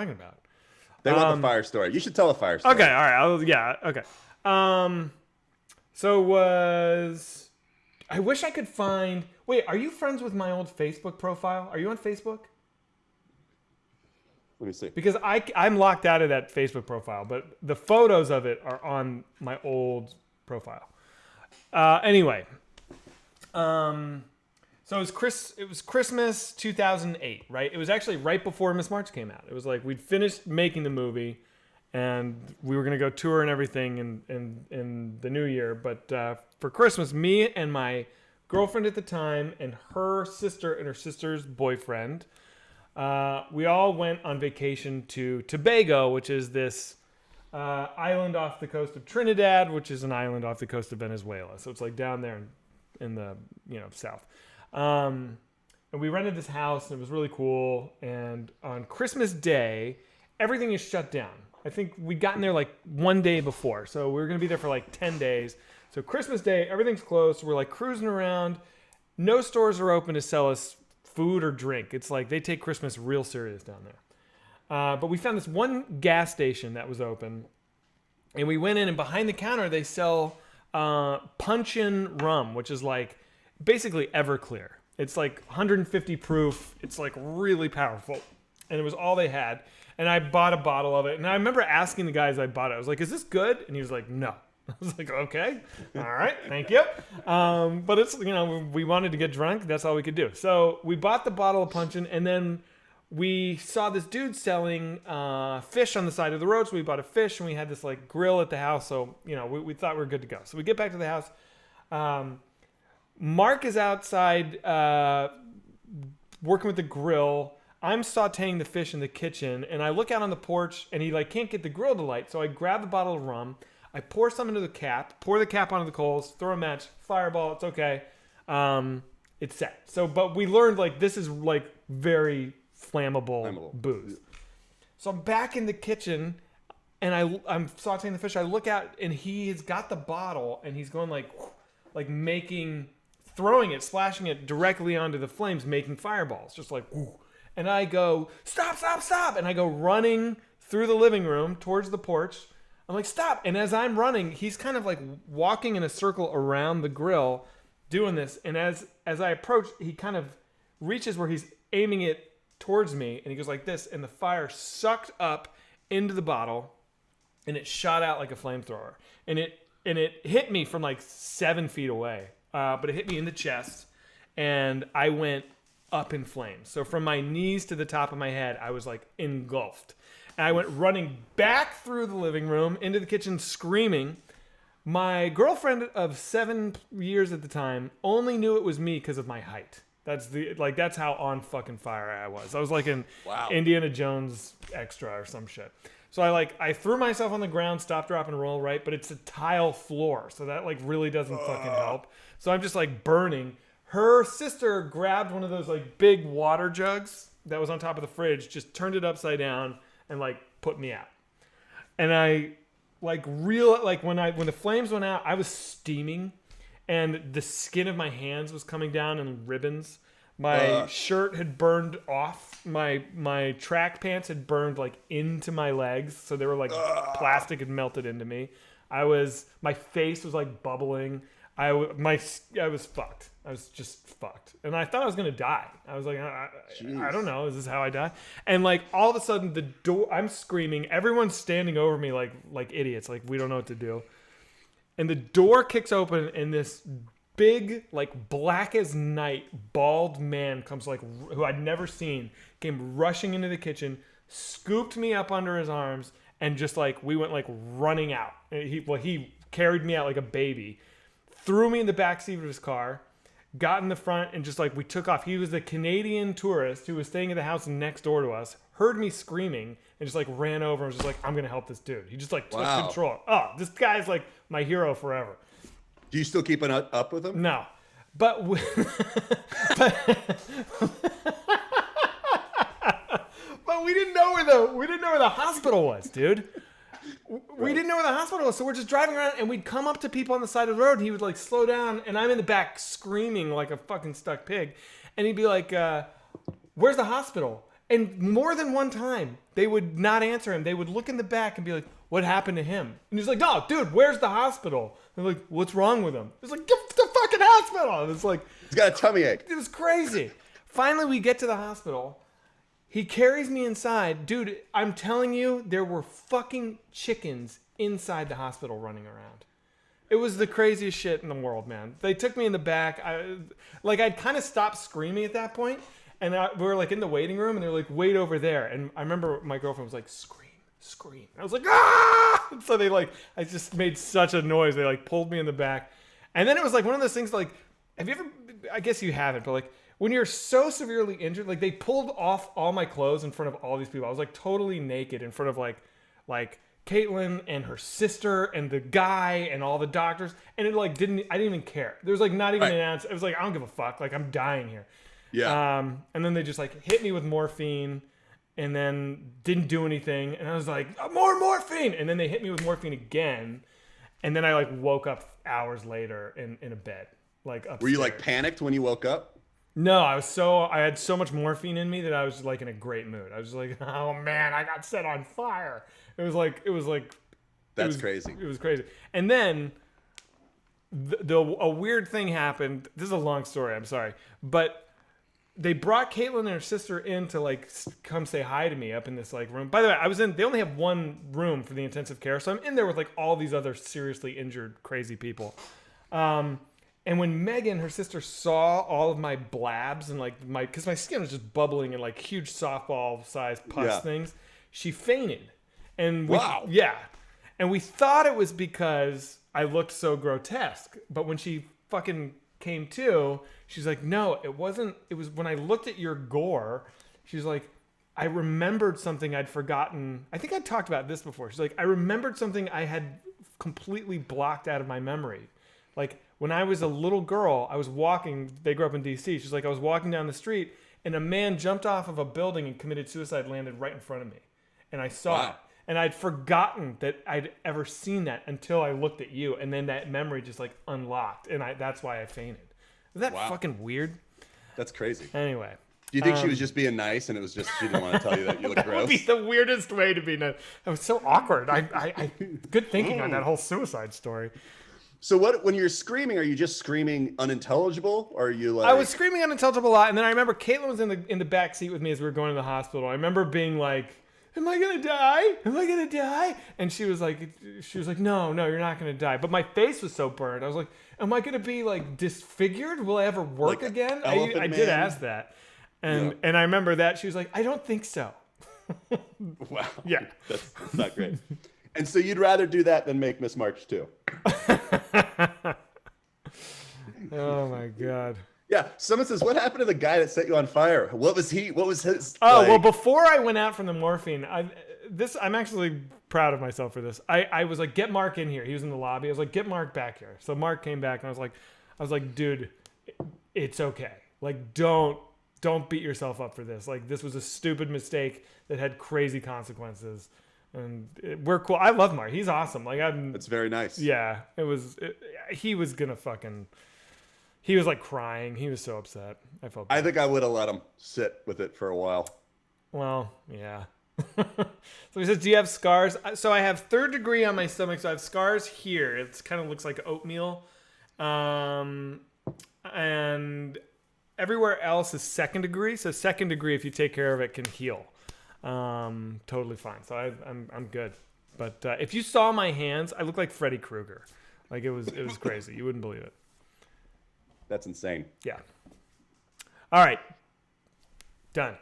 talking about? They want the fire story. You should tell a fire story. Okay, all right. Okay. So I wish I could find. Wait, are you friends with my old Facebook profile? Are you on Facebook? Let me see. Because I'm locked out of that Facebook profile, but the photos of it are on my old profile. Anyway, so it was Christmas 2008, right? It was actually right before Miss March came out. It was like we'd finished making the movie, and we were gonna go tour and everything in the new year. But for Christmas, me and my girlfriend at the time, and her sister and her sister's boyfriend, we all went on vacation to Tobago, which is this island off the coast of Trinidad, which is an island off the coast of Venezuela. So it's like down there in the south. And we rented this house, and it was really cool. And on Christmas Day, everything is shut down. I think we'd gotten there like one day before, so we were gonna be there for like 10 days. So Christmas Day, everything's closed. We're like cruising around. No stores are open to sell us food or drink. It's like they take Christmas real serious down there. But we found this one gas station that was open, and we went in, and behind the counter they sell punch-in rum, which is like basically Everclear. It's like 150 proof. It's like really powerful, and it was all they had. And I bought a bottle of it, and I remember asking the guys I bought it. I was like, "Is this good?" And he was like, "No." I was like, "Okay, all right, thank you." But it's we wanted to get drunk. That's all we could do. So we bought the bottle of punch-in, and then we saw this dude selling fish on the side of the road. So we bought a fish, and we had this like grill at the house. So we thought we were good to go. So we get back to the house. Mark is outside working with the grill. I'm sauteing the fish in the kitchen, and I look out on the porch, and he like can't get the grill to light. So I grab the bottle of rum. I pour some into the cap, pour the cap onto the coals, throw a match, fireball, it's okay. It's set. So, but we learned like this is like very flammable booze. So I'm back in the kitchen, and I'm sauteing the fish. I look out, and he's got the bottle, and he's going like making, throwing it, splashing it directly onto the flames, making fireballs, just like, whoo. And I go, stop, stop, stop. And I go running through the living room towards the porch. I'm like, stop. And as I'm running, he's kind of like walking in a circle around the grill doing this. And as I approach, he kind of reaches where he's aiming it towards me. And he goes like this. And the fire sucked up into the bottle, and it shot out like a flamethrower. And it hit me from like 7 feet away. But it hit me in the chest, and I went up in flames. So from my knees to the top of my head, I was like engulfed. And I went running back through the living room into the kitchen screaming. My girlfriend of 7 years at the time only knew it was me because of my height. That's how on fucking fire I was. I was like in Indiana Jones extra or some shit. So I threw myself on the ground, stop, drop, and roll, right? But it's a tile floor, so that like really doesn't fucking help. So I'm just like burning. Her sister grabbed one of those like big water jugs that was on top of the fridge, just turned it upside down, and like put me out. And I when the flames went out, I was steaming, and the skin of my hands was coming down in ribbons. My shirt had burned off. My track pants had burned like into my legs, so they were like plastic had melted into me. My face was like bubbling. I was fucked. I was just fucked. And I thought I was going to die. I was like, I don't know. Is this how I die? And like all of a sudden the door, I'm screaming. Everyone's standing over me like idiots. Like we don't know what to do. And the door kicks open, and this big, like black as night, bald man comes who I'd never seen, came rushing into the kitchen, scooped me up under his arms, and just like, we went like running out. He carried me out like a baby, threw me in the backseat of his car, got in the front, and just like we took off. He was a Canadian tourist who was staying at the house next door to us, heard me screaming, and just like ran over and was just like, I'm going to help this dude. He just like took control. Oh, this guy's like my hero forever. Do you still keep up with him? No. But we didn't know where the hospital was, dude. We didn't know where the hospital was, so we're just driving around, and we'd come up to people on the side of the road, and he would like slow down, and I'm in the back screaming like a fucking stuck pig, and he'd be like, "Where's the hospital?" And more than one time, they would not answer him. They would look in the back and be like, what happened to him? And he's like, no, dude, where's the hospital? They're like, what's wrong with him? It's like, get to the fucking hospital. And it's like, he's got a tummy ache. It was crazy. Finally, we get to the hospital. He carries me inside. Dude, I'm telling you, there were fucking chickens inside the hospital running around. It was the craziest shit in the world, man. They took me in the back. I'd kind of stopped screaming at that point, and we were like in the waiting room, and they're like, wait over there. And I remember my girlfriend was like, scream. I was like, ah! And so I just made such a noise. They like pulled me in the back. And then it was like one of those things like, have you ever, I guess you haven't, but like when you're so severely injured, like they pulled off all my clothes in front of all these people. I was like totally naked in front of like Caitlin and her sister and the guy and all the doctors. And it like I didn't even care. There was like not even an ounce. It was like, I don't give a fuck. Like I'm dying here. Yeah. And then they just like hit me with morphine and then didn't do anything. And I was like, more morphine. And then they hit me with morphine again. And then I like woke up hours later in a bed, like upstairs. Were you like panicked when you woke up? No, I had so much morphine in me that I was like in a great mood. I was just like, oh man, I got set on fire. It was like That's crazy. It was crazy. And then a weird thing happened. This is a long story. I'm sorry, but they brought Caitlin and her sister in to like come say hi to me up in this like room. By the way, they only have one room for the intensive care, so I'm in there with like all these other seriously injured, crazy people. And when Megan, her sister, saw all of my blabs and like because my skin was just bubbling and like huge softball-sized pus things, she fainted. And and we thought it was because I looked so grotesque. But when she fucking came to, she's like, no, it wasn't. It was when I looked at your gore. She's like, I remembered something I'd forgotten. I think I talked about this before. She's like, I remembered something I had completely blocked out of my memory. Like when I was a little girl, I was walking. They grew up in D.C. She's like, I was walking down the street and a man jumped off of a building and committed suicide, landed right in front of me. And I saw it. And I'd forgotten that I'd ever seen that until I looked at you. And then that memory just like unlocked. And that's why I fainted. Is that fucking weird? That's crazy. Anyway. Do you think she was just being nice and it was just she didn't want to tell you that you look gross? That would be the weirdest way to be nice. That was so awkward. I good thinking on that whole suicide story. So when you're screaming, are you just screaming unintelligible, or are you like? I was screaming unintelligible a lot, and then I remember Caitlin was in the back seat with me as we were going to the hospital. I remember being like, "Am I gonna die? Am I gonna die?" And she was like, "No, you're not gonna die." But my face was so burned. I was like, "Am I gonna be like disfigured? Will I ever work like again?" I did ask that, and I remember that she was like, "I don't think so." Wow. Yeah, that's not great. And so you'd rather do that than make Miss March 2. Oh my God. Yeah. Someone says, what happened to the guy that set you on fire? What was his? Oh, well, before I went out from the morphine, I'm actually proud of myself for this. I was like, get Mark in here. He was in the lobby. I was like, get Mark back here. So Mark came back and I was like, dude, it's okay. Like, don't beat yourself up for this. Like, this was a stupid mistake that had crazy consequences. And we're cool. I love Mark. He's awesome. Like It's very nice. Yeah, he was gonna fucking. He was like crying. He was so upset. I felt bad. I think I would have let him sit with it for a while. Well, yeah. So he says, do you have scars? So I have 3rd degree on my stomach. So I have scars here. It kind of looks like oatmeal. And everywhere else is 2nd degree. So 2nd degree, if you take care of it, can heal. Totally fine. So I'm good. But if you saw my hands, I look like Freddy Krueger. Like it was crazy. You wouldn't believe it. That's insane. Yeah. All right. Done.